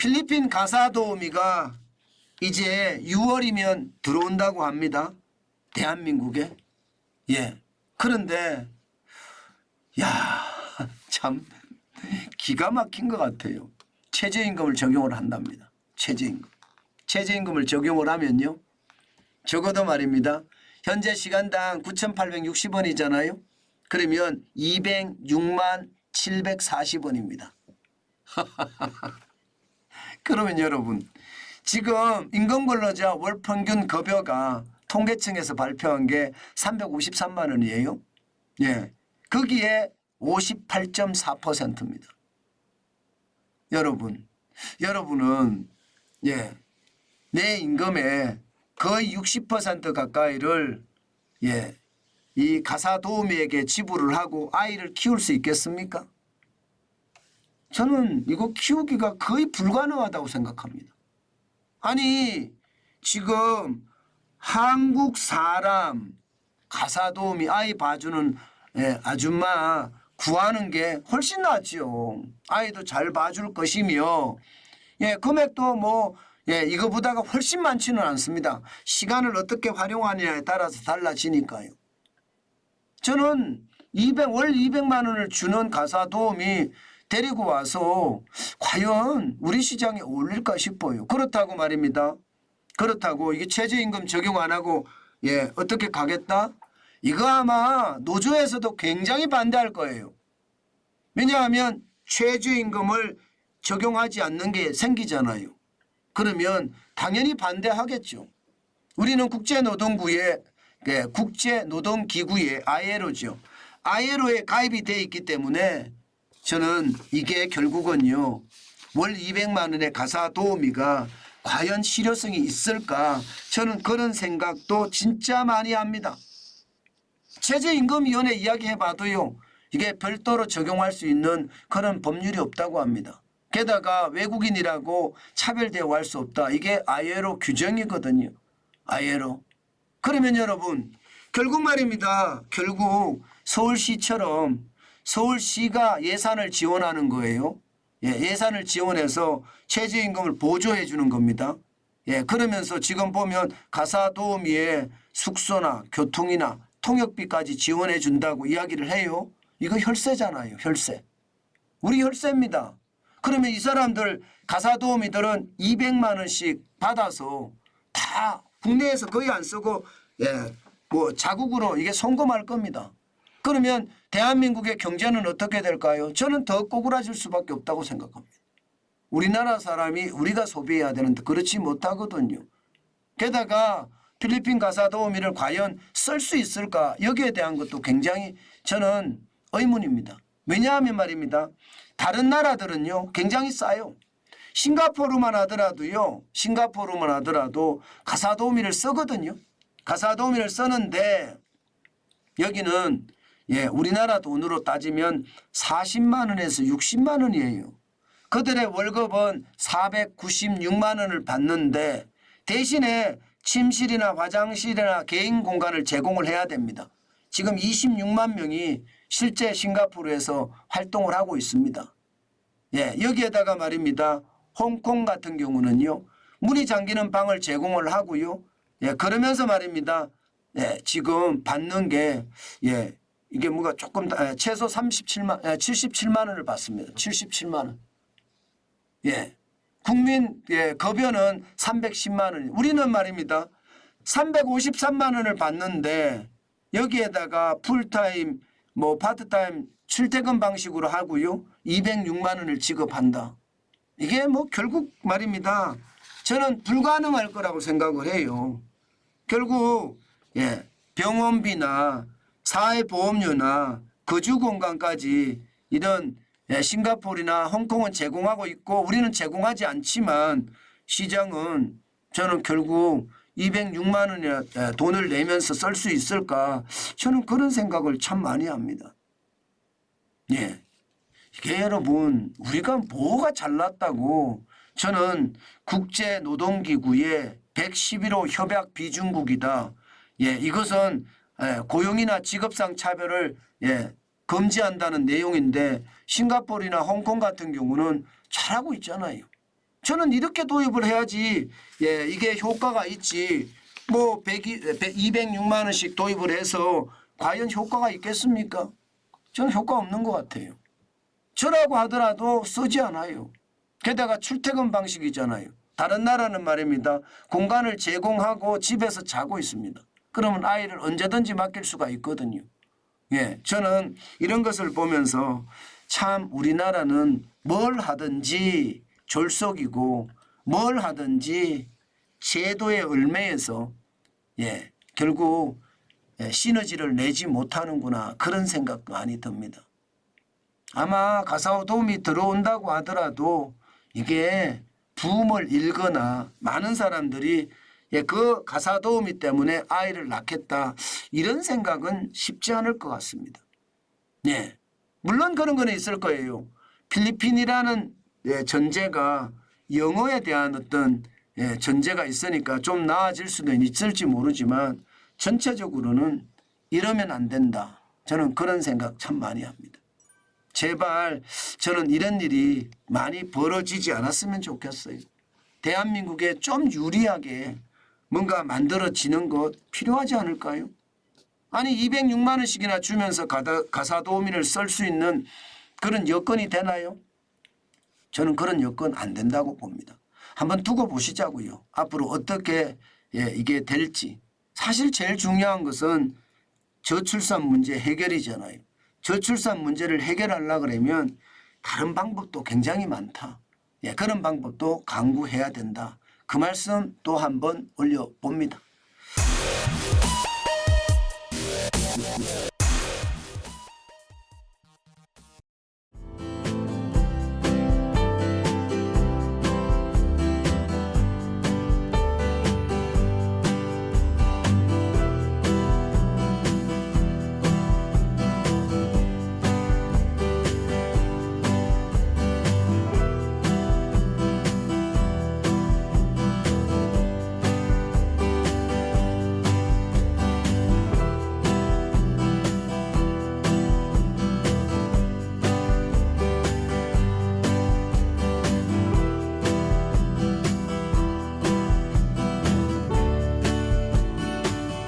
필리핀 가사도우미가 이제 6월이면 들어온다고 합니다. 대한민국에. 예. 그런데 야, 참 기가 막힌 것 같아요. 최저임금을 적용을 한답니다. 최저임금. 최저임금을 적용을 하면요. 적어도 말입니다. 현재 시간당 9,860원이잖아요. 그러면 206만 740원입니다. 그러면 여러분 지금 임금근로자 월평균 급여가 통계청에서 발표한 게 353만 원이에요. 예. 거기에 58.4%입니다. 여러분은 예. 내 임금의 거의 60% 가까이를 예. 이 가사도우미에게 지불을 하고 아이를 키울 수 있겠습니까? 저는 이거 키우기가 거의 불가능하다고 생각합니다. 아니 지금 한국 사람 가사도우미 아이 봐주는 아줌마 구하는 게 훨씬 낫지요. 아이도 잘 봐줄 것이며 금액도 이거보다가 훨씬 많지는 않습니다. 시간을 어떻게 활용하느냐에 따라서 달라지니까요. 저는 월 200만 원을 주는 가사도우미 데리고 와서 과연 우리 시장에 어울릴까 싶어요. 그렇다고 말입니다. 그렇다고 이게 최저임금 적용 안 하고 어떻게 가겠다? 이거 아마 노조에서도 굉장히 반대할 거예요. 왜냐하면 최저임금을 적용하지 않는 게 생기잖아요. 그러면 당연히 반대하겠죠. 우리는 국제노동기구의 ILO죠. ILO에 가입이 되어 있기 때문에 저는 이게 결국은요. 월 200만 원의 가사도우미가 과연 실효성이 있을까? 저는 그런 생각도 진짜 많이 합니다. 최저임금위원회 이야기해봐도요. 이게 별도로 적용할 수 있는 그런 법률이 없다고 합니다. 게다가 외국인이라고 차별 대우할 수 없다. 이게 ILO 규정이거든요. ILO. 그러면 여러분 결국 말입니다. 결국 서울시처럼 서울시가 예산을 지원하는 거예요. 예산을 지원해서 최저임금을 보조해 주는 겁니다. 그러면서 지금 보면 가사도우미의 숙소나 교통이나 통역비까지 지원해 준다고 이야기를 해요. 이거 혈세잖아요. 혈세. 우리 혈세입니다. 그러면 이 사람들 가사도우미들은 200만 원씩 받아서 다 국내에서 거의 안 쓰고 자국으로 이게 송금할 겁니다. 그러면 대한민국의 경제는 어떻게 될까요? 저는 더 꼬꾸라질 수밖에 없다고 생각합니다. 우리나라 사람이 우리가 소비해야 되는데 그렇지 못하거든요. 게다가 필리핀 가사도우미를 과연 쓸 수 있을까? 여기에 대한 것도 굉장히 저는 의문입니다. 왜냐하면 말입니다. 다른 나라들은요. 굉장히 싸요. 싱가포르만 하더라도 가사도우미를 쓰거든요. 가사도우미를 쓰는데 여기는 우리나라 돈으로 따지면 40만 원에서 60만 원이에요. 그들의 월급은 496만 원을 받는데 대신에 침실이나 화장실이나 개인 공간을 제공을 해야 됩니다. 지금 26만 명이 실제 싱가포르에서 활동을 하고 있습니다. 여기에다가 말입니다. 홍콩 같은 경우는요. 문이 잠기는 방을 제공을 하고요. 그러면서 말입니다. 지금 받는 게 이게 뭐가 조금 최소 77만 원을 받습니다. 77만 원. 국민 급여는 310만 원. 우리는 말입니다. 353만 원을 받는데 여기에다가 풀타임 파트타임 출퇴근 방식으로 하고요. 206만 원을 지급한다. 이게 결국 말입니다. 저는 불가능할 거라고 생각을 해요. 결국 병원비나 사회보험료나 거주공간까지 이런 싱가포르나 홍콩은 제공하고 있고 우리는 제공하지 않지만 시장은 저는 결국 206만 원의 돈을 내면서 쓸 수 있을까? 저는 그런 생각을 참 많이 합니다. 이게 여러분 우리가 뭐가 잘났다고 저는 국제노동기구의 111호 협약 비준국이다. 이것은 고용이나 직업상 차별을 금지한다는 내용인데 싱가포르나 홍콩 같은 경우는 잘하고 있잖아요. 저는 이렇게 도입을 해야지 예, 이게 효과가 있지. 뭐 206만 원씩 도입을 해서 과연 효과가 있겠습니까? 저는 효과 없는 것 같아요. 저라고 하더라도 쓰지 않아요. 게다가 출퇴근 방식이잖아요. 다른 나라는 말입니다. 공간을 제공하고 집에서 자고 있습니다. 그러면 아이를 언제든지 맡길 수가 있거든요. 예, 저는 이런 것을 보면서 참 우리나라는 뭘 하든지 졸속이고 뭘 하든지 제도의 얼매에서 예, 결국 시너지를 내지 못하는구나 그런 생각도 많이 듭니다. 아마 가사후 도움이 들어온다고 하더라도 이게 붐을 일거나 많은 사람들이 그 가사 도우미 때문에 아이를 낳겠다 이런 생각은 쉽지 않을 것 같습니다. 예, 물론 그런 거는 있을 거예요. 필리핀이라는 전제가 영어에 대한 어떤 전제가 있으니까 좀 나아질 수도 있을지 모르지만 전체적으로는 이러면 안 된다. 저는 그런 생각 참 많이 합니다. 제발 저는 이런 일이 많이 벌어지지 않았으면 좋겠어요. 대한민국에 좀 유리하게 뭔가 만들어지는 것 필요하지 않을까요? 아니 206만 원씩이나 주면서 가사 도우미를 쓸 수 있는 그런 여건이 되나요? 저는 그런 여건 안 된다고 봅니다. 한번 두고 보시자고요. 앞으로 어떻게 이게 될지. 사실 제일 중요한 것은 저출산 문제 해결이잖아요. 저출산 문제를 해결하려고 그러면 다른 방법도 굉장히 많다. 그런 방법도 강구해야 된다. 그 말씀 또 한번 올려봅니다.